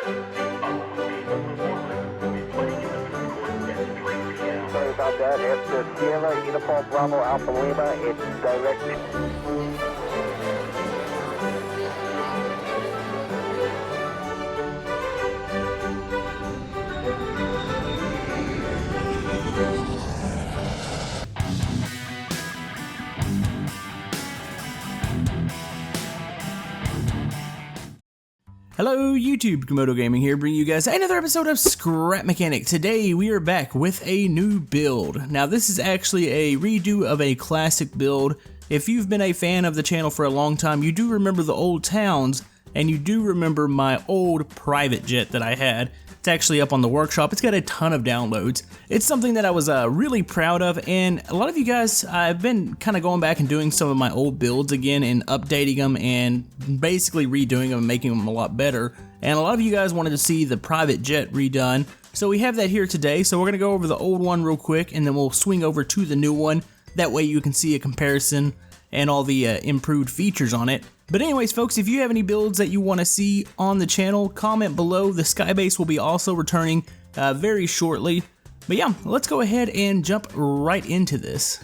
Sorry about that. It's Sierra Uniform Bravo Alpha Lima. It's direct. Hello YouTube, Camodo Gaming here, bringing you guys another episode of Scrap Mechanic. Today we are back with a new build. Now this is actually a redo of a classic build. If you've been a fan of the channel for a long time, you do remember the old towns, and you do remember my old private jet that I had. It's actually up on the workshop. It's got a ton of downloads. It's something that I was really proud of, and a lot of you guys, I've been kind of going back and doing some of my old builds again and updating them and basically redoing them and making them a lot better. And a lot of you guys wanted to see the private jet redone, so we have that here today. So we're going to go over the old one real quick, and then we'll swing over to the new one. That way you can see a comparison and all the improved features on it. But anyways, folks, if you have any builds that you want to see on the channel, comment below. The Skybase will be also returning very shortly. But yeah, let's go ahead and jump right into this.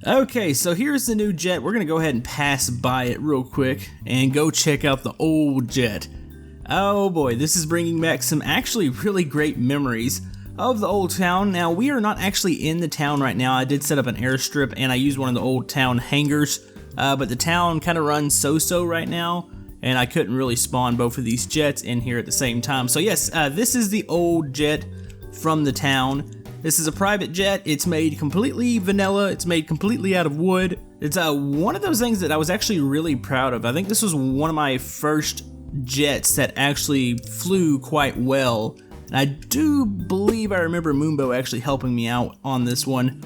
Okay, so here's the new jet. We're going to go ahead and pass by it real quick and go check out the old jet. Oh boy, this is bringing back some actually really great memories of the old town. Now, we are not actually in the town right now. I did set up an airstrip and I used one of the old town hangars. But the town kind of runs so-so right now, and I couldn't really spawn both of these jets in here at the same time. So yes, this is the old jet from the town. This is a private jet. It's made completely vanilla. It's made completely out of wood. It's one of those things that I was actually really proud of. I think this was one of my first jets that actually flew quite well. And I do believe I remember Moonbo actually helping me out on this one.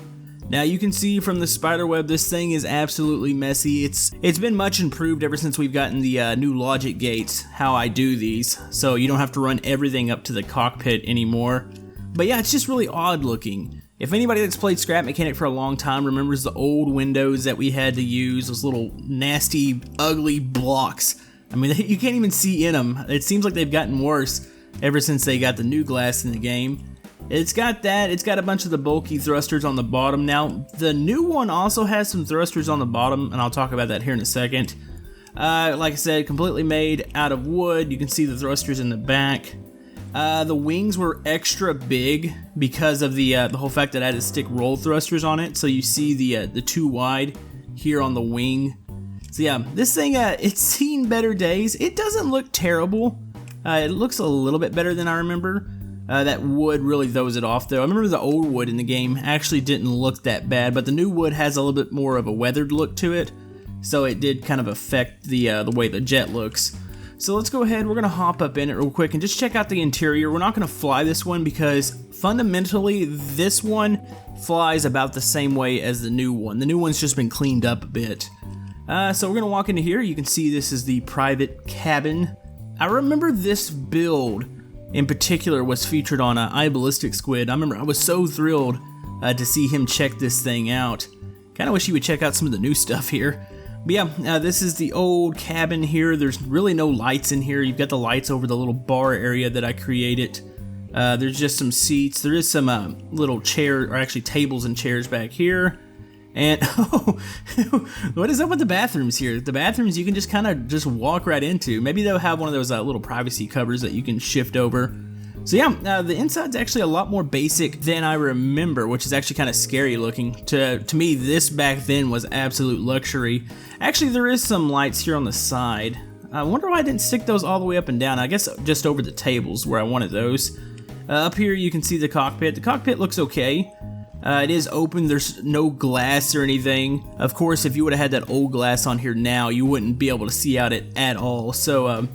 Now you can see from the spider web, this thing is absolutely messy. It's been much improved ever since we've gotten the new logic gates, how I do these, so you don't have to run everything up to the cockpit anymore. But yeah, it's just really odd looking. If anybody that's played Scrap Mechanic for a long time remembers the old windows that we had to use, those little nasty, ugly blocks. I mean, you can't even see in them. It seems like they've gotten worse ever since they got the new glass in the game. It's got that, it's got a bunch of the bulky thrusters on the bottom. Now, the new one also has some thrusters on the bottom, and I'll talk about that here in a second. Like I said, completely made out of wood. You can see the thrusters in the back. The wings were extra big because of the whole fact that I had to stick roll thrusters on it. So you see the too wide here on the wing. So yeah, this thing, it's seen better days. It doesn't look terrible. It looks a little bit better than I remember. That wood really throws it off though. I remember the old wood in the game actually didn't look that bad, but the new wood has a little bit more of a weathered look to it, so it did kind of affect the way the jet looks. So let's go ahead, we're going to hop up in it real quick and just check out the interior. We're not going to fly this one because fundamentally this one flies about the same way as the new one. The new one's just been cleaned up a bit. So we're going to walk into here. You can see this is the private cabin. I remember this build in particular was featured on iBallistic Squid. I remember I was so thrilled to see him check this thing out. Kinda wish he would check out some of the new stuff here. But yeah, this is the old cabin here. There's really no lights in here. You've got the lights over the little bar area that I created. There's just some seats. There is some little chair, or actually tables and chairs back here. And oh, what is up with the bathrooms here? The bathrooms you can just kind of just walk right into. Maybe they'll have one of those little privacy covers that you can shift over. So yeah, the inside's actually a lot more basic than I remember, which is actually kind of scary looking. To me, this back then was absolute luxury. Actually, there is some lights here on the side. I wonder why I didn't stick those all the way up and down. I guess just over the tables where I wanted those. Up here you can see the cockpit. The cockpit looks okay. It is open, there's no glass or anything. Of course, if you would have had that old glass on here now, you wouldn't be able to see out it at all. So,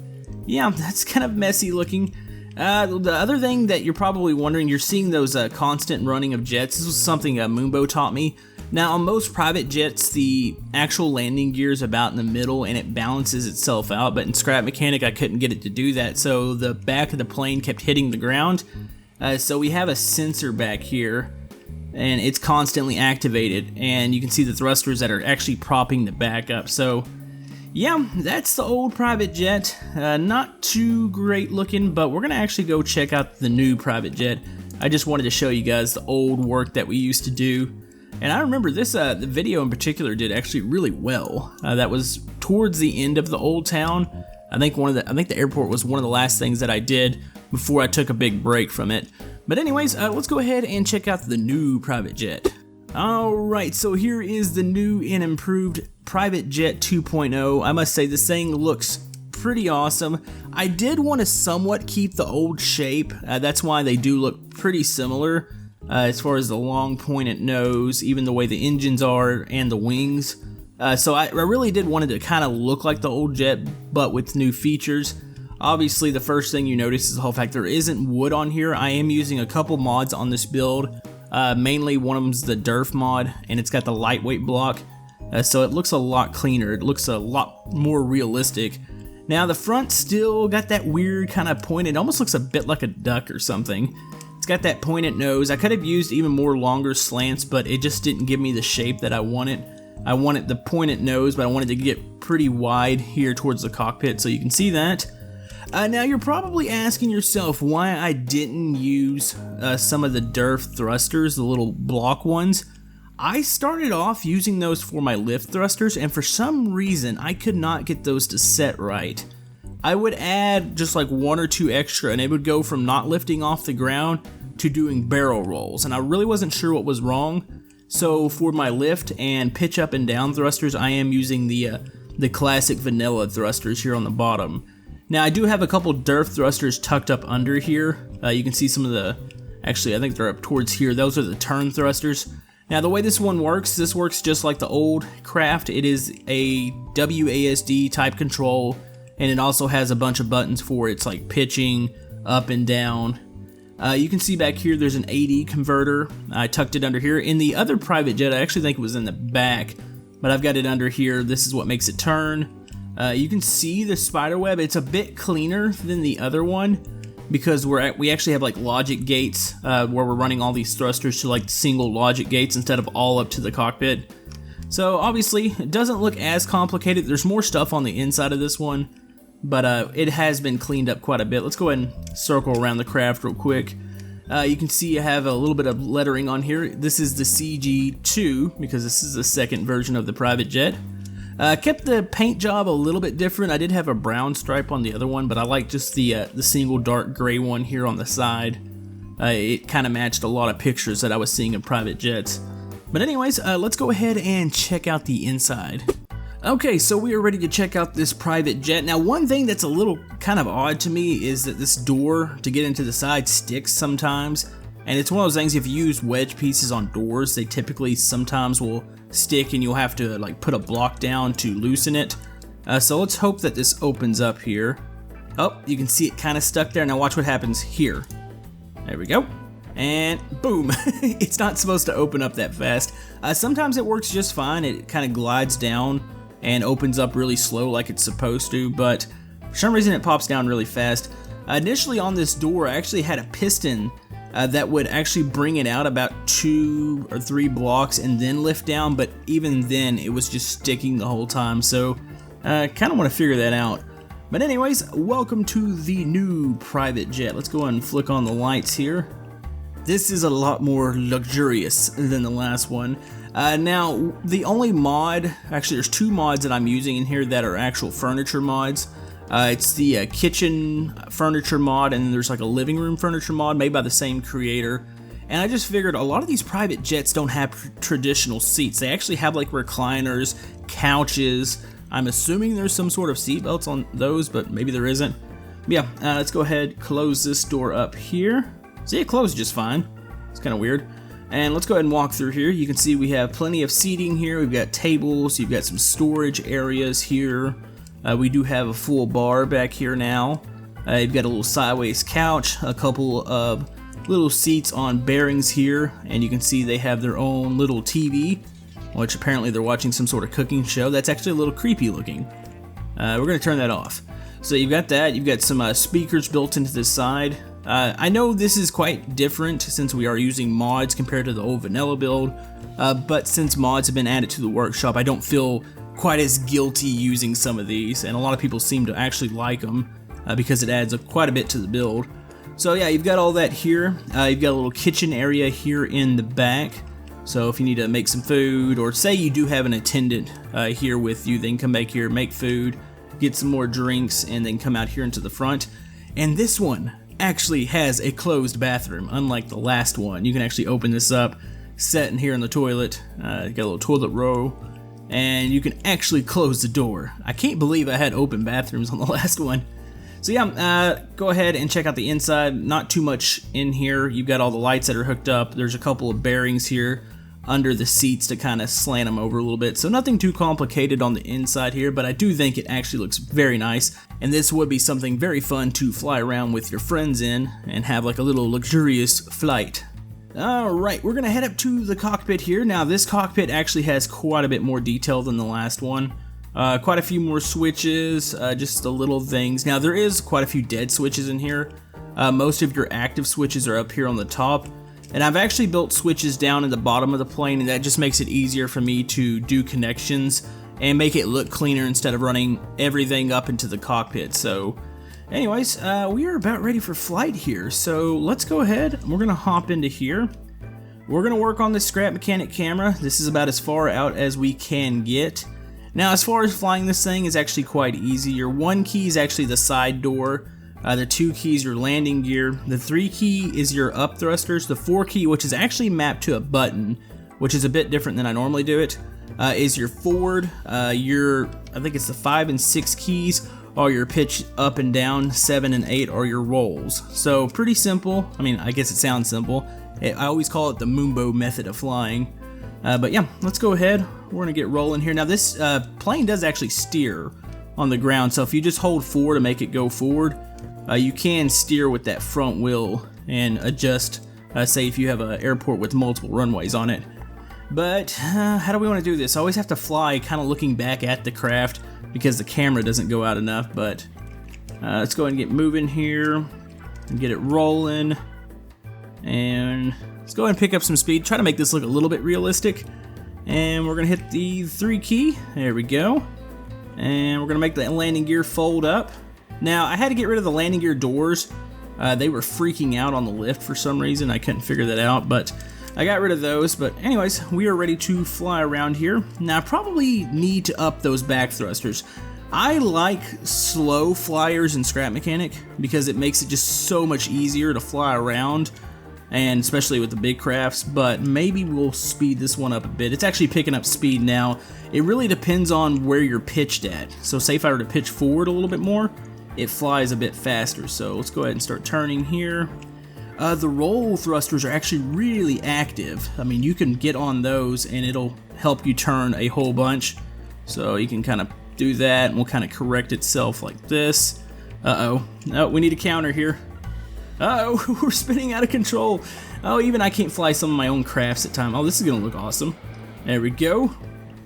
yeah, that's kind of messy looking. The other thing that you're probably wondering, you're seeing those constant running of jets. This was something Moonbo taught me. Now, on most private jets, the actual landing gear is about in the middle and it balances itself out, but in Scrap Mechanic, I couldn't get it to do that, so the back of the plane kept hitting the ground. So we have a sensor back here, and it's constantly activated, and you can see the thrusters that are actually propping the back up. So Yeah, that's the old private jet. Not too great looking, but we're gonna actually go check out the new private jet. I just wanted to show you guys the old work that we used to do. And I remember this, the video in particular did actually really well. That was towards the end of the old town. I think the airport was one of the last things that I did before I took a big break from it. But anyways, let's go ahead and check out the new private jet. Alright, so here is the new and improved Private Jet 2.0. I must say this thing looks pretty awesome. I did want to somewhat keep the old shape. That's why they do look pretty similar as far as the long pointed nose, even the way the engines are and the wings. So I really did want it to kind of look like the old jet, but with new features. Obviously, the first thing you notice is the whole fact there isn't wood on here. I am using a couple mods on this build. Mainly one of them's the Derf mod, and it's got the lightweight block. So it looks a lot cleaner. It looks a lot more realistic. Now the front still got that weird kind of pointed, almost looks a bit like a duck or something. It's got that pointed nose. I could have used even more longer slants, but it just didn't give me the shape that I wanted. I wanted the pointed nose, but I wanted to get pretty wide here towards the cockpit, so you can see that. Now you're probably asking yourself why I didn't use some of the Derf thrusters, the little block ones. I started off using those for my lift thrusters, and for some reason I could not get those to set right. I would add just like one or two extra, and it would go from not lifting off the ground to doing barrel rolls, and I really wasn't sure what was wrong. So for my lift and pitch up and down thrusters, I am using the classic vanilla thrusters here on the bottom. Now I do have a couple Derf thrusters tucked up under here. You can see some of the, actually I think they're up towards here. Those are the turn thrusters. Now the way this one works, this works just like the old craft. It is a WASD type control, and it also has a bunch of buttons for it's like pitching up and down. You can see back here there's an AD converter. I tucked it under here. In the other private jet, I actually think it was in the back, but I've got it under here. This is what makes it turn. You can see the spider web. It's a bit cleaner than the other one because we actually have like logic gates where we're running all these thrusters to like single logic gates instead of all up to the cockpit. So obviously it doesn't look as complicated. There's more stuff on the inside of this one, but it has been cleaned up quite a bit. Let's go ahead and circle around the craft real quick. You can see I have a little bit of lettering on here. This is the CG2 because this is the second version of the private jet. Kept the paint job a little bit different. I did have a brown stripe on the other one, but I like just the single dark gray one here on the side. It kind of matched a lot of pictures that I was seeing in private jets. But anyways, let's go ahead and check out the inside. Okay, so we are ready to check out this private jet. Now one thing that's a little kind of odd to me is that this door to get into the side sticks sometimes. And it's one of those things, if you use wedge pieces on doors, they typically sometimes will stick and you'll have to like put a block down to loosen it. So let's hope that this opens up here. Oh, you can see it kind of stuck there. Now watch what happens here. There we go. And boom, it's not supposed to open up that fast. Sometimes it works just fine. It kind of glides down and opens up really slow like it's supposed to, but for some reason it pops down really fast. Initially on this door, I actually had a piston that would actually bring it out about 2 or 3 blocks and then lift down, but even then it was just sticking the whole time, so I kind of want to figure that out. But anyways, welcome to the new private jet. Let's go ahead and flick on the lights here. This is a lot more luxurious than the last one. Now, the only mod, actually there's 2 mods that I'm using in here that are actual furniture mods. It's the kitchen furniture mod, and there's like a living room furniture mod made by the same creator. And I just figured a lot of these private jets don't have traditional seats. They actually have like recliners, couches. I'm assuming there's some sort of seat belts on those, but maybe there isn't. Yeah, let's go ahead, close this door up here. See, it closed just fine. It's kind of weird. And let's go ahead and walk through here. You can see we have plenty of seating here. We've got tables, you've got some storage areas here. We do have a full bar back here now. You've got a little sideways couch, a couple of little seats on bearings here, and you can see they have their own little TV, which apparently they're watching some sort of cooking show. That's actually a little creepy looking. We're going to turn that off. So you've got that. You've got some speakers built into this side. I know this is quite different since we are using mods compared to the old vanilla build, but since mods have been added to the workshop, I don't feel quite as guilty using some of these, and a lot of people seem to actually like them because it adds quite a bit to the build. So yeah, you've got all that here. You've got a little kitchen area here in the back. So if you need to make some food, or say you do have an attendant here with you, then come back here, make food, get some more drinks, and then come out here into the front. And this one actually has a closed bathroom, unlike the last one. You can actually open this up, set in here in the toilet, got a little toilet row, and you can actually close the door. I can't believe I had open bathrooms on the last one. So yeah, go ahead and check out the inside. Not too much in here. You've got all the lights that are hooked up. There's a couple of bearings here under the seats to kind of slant them over a little bit. So nothing too complicated on the inside here, but I do think it actually looks very nice. And this would be something very fun to fly around with your friends in and have like a little luxurious flight. Alright, we're gonna head up to the cockpit here. Now this cockpit actually has quite a bit more detail than the last one. Quite a few more switches, just the little things. Now there is quite a few dead switches in here. Most of your active switches are up here on the top. And I've actually built switches down in the bottom of the plane, and that just makes it easier for me to do connections and make it look cleaner instead of running everything up into the cockpit. So anyways, we are about ready for flight here. So let's go ahead. We're gonna hop into here. We're gonna work on this Scrap Mechanic camera. This is about as far out as we can get. Now, as far as flying this thing is actually quite easy. Your 1 key is actually the side door. The 2 keys, your landing gear. The 3 key is your up thrusters. The 4 key, which is actually mapped to a button, which is a bit different than I normally do it, is your forward. I think it's the 5 and 6 keys are your pitch up and down. 7 and 8 are your rolls. So pretty simple. I mean, I guess it sounds simple. I always call it the Mumbo method of flying. But yeah, let's go ahead. We're gonna get rolling here. Now this plane does actually steer on the ground, so if you just hold 4 to make it go forward, you can steer with that front wheel and adjust, say if you have an airport with multiple runways on it. But how do we want to do this? I always have to fly kind of looking back at the craft because the camera doesn't go out enough. But let's go ahead and get moving here and get it rolling. And let's go ahead and pick up some speed. Try to make this look a little bit realistic. And we're going to hit the 3 key. There we go. And we're going to make the landing gear fold up. Now, I had to get rid of the landing gear doors. They were freaking out on the lift for some reason. I couldn't figure that out, but I got rid of those. But anyways, we are ready to fly around here. Now, I probably need to up those back thrusters. I like slow flyers in Scrap Mechanic because it makes it just so much easier to fly around, and especially with the big crafts, but maybe we'll speed this one up a bit. It's actually picking up speed now. It really depends on where you're pitched at. So say if I were to pitch forward a little bit more, it flies a bit faster. So let's go ahead and start turning here. The roll thrusters are actually really active. I mean, you can get on those and it'll help you turn a whole bunch. So you can kind of do that and we'll kind of correct itself like this. Uh-oh. No, we need a counter here. Uh-oh, we're spinning out of control. Oh, even I can't fly some of my own crafts at time. Oh, this is gonna look awesome. There we go.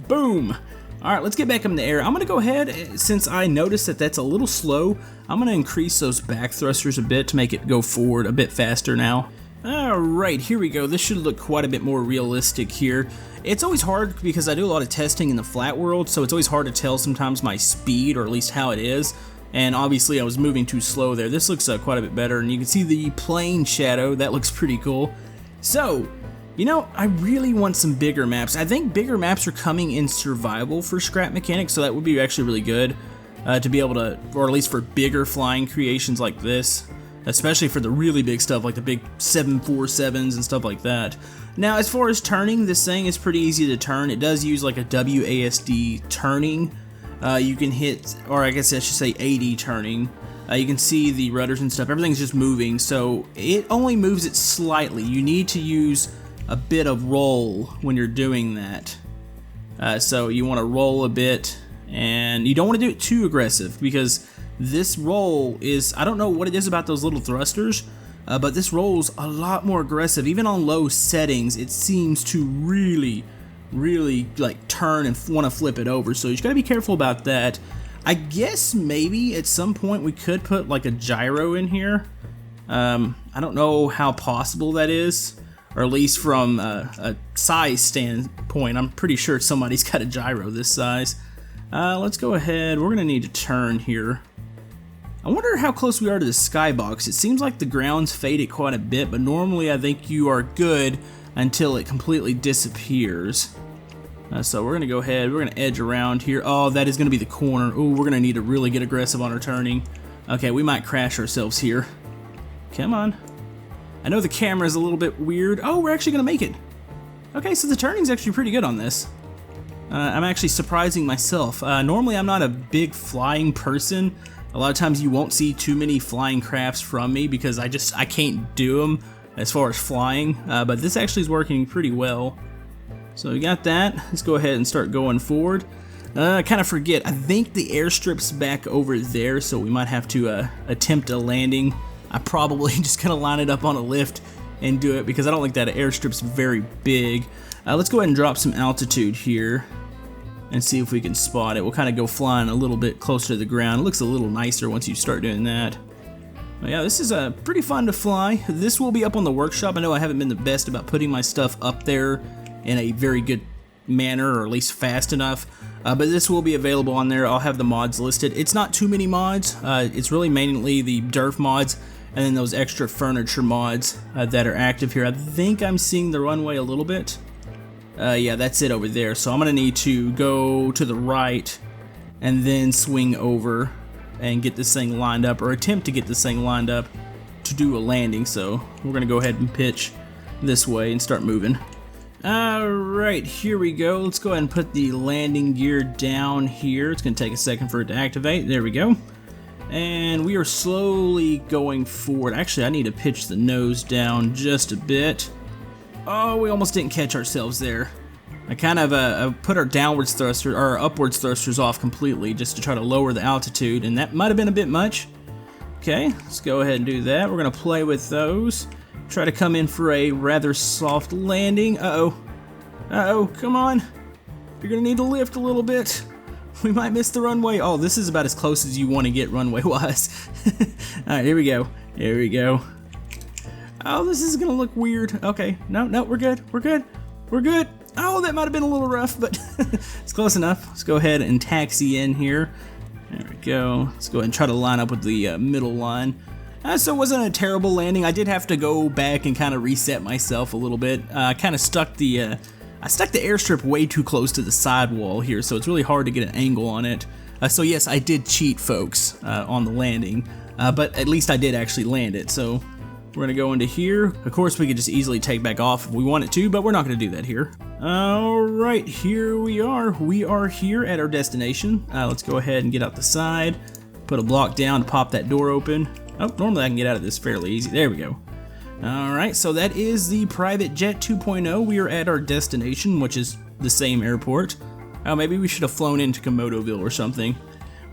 Boom. All right, let's get back up in the air. I'm gonna go ahead, since I noticed that that's a little slow, I'm gonna increase those back thrusters a bit to make it go forward a bit faster now. All right, here we go. This should look quite a bit more realistic here. It's always hard because I do a lot of testing in the flat world, so it's always hard to tell sometimes my speed, or at least how it is. And obviously I was moving too slow there. This looks quite a bit better, and you can see the plane shadow. That looks pretty cool. So, you know, I really want some bigger maps. I think bigger maps are coming in survival for Scrap Mechanic, so that would be actually really good to be able to, or at least for bigger flying creations like this, especially for the really big stuff like the big 747s and stuff like that. Now, as far as turning, this thing is pretty easy to turn. It does use like a WASD turning. You can hit, or I guess I should say AD turning. You can see the rudders and stuff. Everything's just moving, so it only moves it slightly. You need to use a bit of roll when you're doing that. So you want to roll a bit, and you don't want to do it too aggressive because this roll is, I don't know what it is about those little thrusters, but this roll's a lot more aggressive. Even on low settings, it seems to really like turn and want to flip it over, so you just gotta be careful about that. I guess maybe at some point we could put like a gyro in here. I don't know how possible that is, or at least from a size standpoint, I'm pretty sure somebody's got a gyro this size. Let's go ahead. We're gonna need to turn here. I wonder how close we are to the skybox. It seems like the ground's faded quite a bit, but normally I think you are good until it completely disappears. So we're gonna go ahead, we're gonna edge around here. Oh, that is gonna be the corner. Oh, we're gonna need to really get aggressive on our turning. Okay, we might crash ourselves here. Come on. I know the camera is a little bit weird. Oh, we're actually gonna make it. Okay, so the turning's actually pretty good on this. I'm actually surprising myself. Normally I'm not a big flying person. A lot of times you won't see too many flying crafts from me because I can't do them as far as flying. But this actually is working pretty well. So we got that. Let's go ahead and start going forward. I kind of forget. I think the airstrip's back over there, so we might have to attempt a landing. I probably just gonna line it up on a lift and do it because I don't think that airstrip's very big. Let's go ahead and drop some altitude here and see if we can spot it. We'll kind of go flying a little bit closer to the ground. It looks a little nicer once you start doing that. But yeah, this is pretty fun to fly. This will be up on the workshop. I know I haven't been the best about putting my stuff up there in a very good manner, or at least fast enough. But this will be available on there. I'll have the mods listed. It's not too many mods. It's really mainly the derf mods and then those extra furniture mods that are active here. I think I'm seeing the runway a little bit. Yeah, that's it over there. So I'm gonna need to go to the right and then swing over and get this thing lined up, or attempt to get this thing lined up to do a landing. So we're gonna go ahead and pitch this way and start moving. Alright, here we go. Let's go ahead and put the landing gear down here. It's gonna take a second for it to activate. There we go. And we are slowly going forward. Actually, I need to pitch the nose down just a bit. Oh, we almost didn't catch ourselves there. I kind of put our downwards thrusters, or upwards thrusters off completely just to try to lower the altitude, and that might have been a bit much. Okay, let's go ahead and do that. We're gonna play with those. Try to come in for a rather soft landing. Uh-oh. Uh-oh, come on. You're gonna need to lift a little bit. We might miss the runway. Oh, this is about as close as you want to get runway-wise. Alright, here we go. Here we go. Oh, this is gonna look weird. Okay, no, we're good. We're good. We're good. Oh, that might have been a little rough, but it's close enough. Let's go ahead and taxi in here. There we go. Let's go ahead and try to line up with the middle line. So it wasn't a terrible landing. I did have to go back and kind of reset myself a little bit. I kind of stuck the airstrip way too close to the sidewall here, so it's really hard to get an angle on it. So yes, I did cheat, folks, on the landing, but at least I did actually land it. So we're gonna go into here. Of course, we could just easily take back off if we wanted to, but we're not gonna do that here. All right, here we are. We are here at our destination. Let's go ahead and get out the side, put a block down to pop that door open. Oh, normally I can get out of this fairly easy. There we go. Alright, so that is the Private Jet 2.0. We are at our destination, which is the same airport. Oh, maybe we should have flown into Camodoville or something.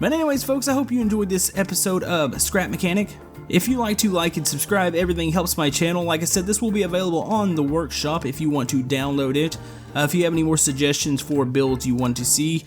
But anyways, folks, I hope you enjoyed this episode of Scrap Mechanic. If you like to like and subscribe, everything helps my channel. Like I said, this will be available on the workshop if you want to download it. If you have any more suggestions for builds you want to see,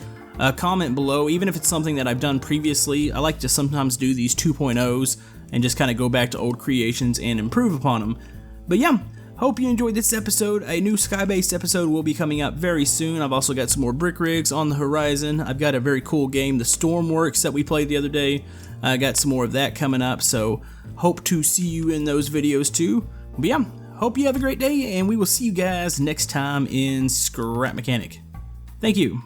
comment below. Even if it's something that I've done previously, I like to sometimes do these 2.0s and just kind of go back to old creations and improve upon them. But yeah, hope you enjoyed this episode. A new sky-based episode will be coming up very soon. I've also got some more brick rigs on the horizon. I've got a very cool game, the Stormworks, that we played the other day. I got some more of that coming up, so hope to see you in those videos too. But yeah, hope you have a great day, and we will see you guys next time in Scrap Mechanic. Thank you.